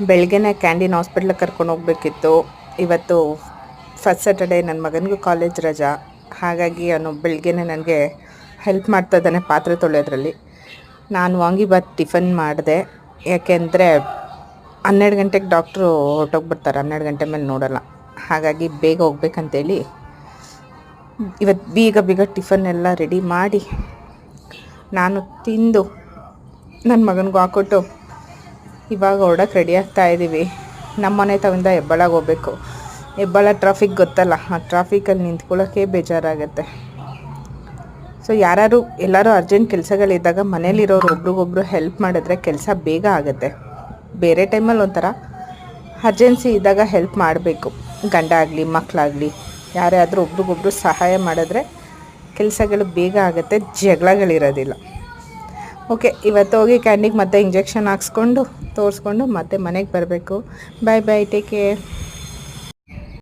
ಬೆಳಗ್ಗೆನೇ ಕ್ಯಾಂಡೀನ್ ಹಾಸ್ಪಿಟ್ಲಿಗೆ ಕರ್ಕೊಂಡು ಹೋಗ್ಬೇಕಿತ್ತು. ಇವತ್ತು ಫಸ್ಟ್ ಸ್ಯಾಟರ್ಡೇ, ನನ್ನ ಮಗನಿಗೂ ಕಾಲೇಜ್ ರಜಾ. ಹಾಗಾಗಿ ಅವನು ಬೆಳಗ್ಗೆನೇ ನನಗೆ ಹೆಲ್ಪ್ ಮಾಡ್ತಾ ಇದ್ದಾನೆ ಪಾತ್ರೆ ತೊಳೆಯೋದ್ರಲ್ಲಿ. ನಾನು ವಾಂಗಿಬಾತ್ ಟಿಫನ್ ಮಾಡಿದೆ. ಯಾಕೆಂದರೆ 12 ಗಂಟೆಗೆ ಡಾಕ್ಟ್ರು ಹೊರಟೋಗ್ಬಿಡ್ತಾರೆ, 12 ಗಂಟೆ ಮೇಲೆ ನೋಡೋಲ್ಲ. ಹಾಗಾಗಿ ಬೇಗ ಹೋಗ್ಬೇಕಂತೇಳಿ ಇವತ್ತು ಬೇಗ ಟಿಫನ್ ಎಲ್ಲ ರೆಡಿ ಮಾಡಿ ನಾನು ತಿಂದು ನನ್ನ ಮಗನಿಗೂ ಹಾಕ್ಕೊಟ್ಟು ಇವಾಗ ಹೊರಡಕ್ಕೆ ರೆಡಿ ಆಗ್ತಾಯಿದ್ದೀವಿ. ನಮ್ಮ ಮನೆ ತವಿಂದ ಹೆಬ್ಬಾಳಗೆ ಹೋಗ್ಬೇಕು. ಹೆಬ್ಬಾಳ ಟ್ರಾಫಿಕ್ ಗೊತ್ತಲ್ಲ, ಆ ಟ್ರಾಫಿಕಲ್ಲಿ ನಿಂತ್ಕೊಳ್ಳೋಕ್ಕೆ ಬೇಜಾರಾಗುತ್ತೆ. ಸೊ ಎಲ್ಲರೂ ಅರ್ಜೆಂಟ್ ಕೆಲಸಗಳಿದ್ದಾಗ ಮನೇಲಿರೋರು ಒಬ್ರಿಗೊಬ್ರು ಹೆಲ್ಪ್ ಮಾಡಿದ್ರೆ ಕೆಲಸ ಬೇಗ ಆಗುತ್ತೆ. ಬೇರೆ ಟೈಮಲ್ಲಿ ಒಂಥರ ಅರ್ಜೆನ್ಸಿ ಇದ್ದಾಗ ಹೆಲ್ಪ್ ಮಾಡಬೇಕು. ಗಂಡ ಆಗಲಿ ಮಕ್ಕಳಾಗಲಿ ಯಾರೇ ಆದರೂ ಒಬ್ರಿಗೊಬ್ರು ಸಹಾಯ ಮಾಡಿದ್ರೆ ಕೆಲಸಗಳು ಬೇಗ ಆಗುತ್ತೆ, ಜಗಳಗಳಿರೋದಿಲ್ಲ. ಓಕೆ, ಇವತ್ತು ಹೋಗಿ ಕ್ಯಾಂಡಿಗೆ ಮತ್ತೆ ಇಂಜೆಕ್ಷನ್ ಹಾಕ್ಸ್ಕೊಂಡು ತೋರಿಸ್ಕೊಂಡು ಮತ್ತೆ ಮನೆಗೆ ಬರಬೇಕು. ಬಾಯ್, ಟೇಕ್ ಕೇರ್.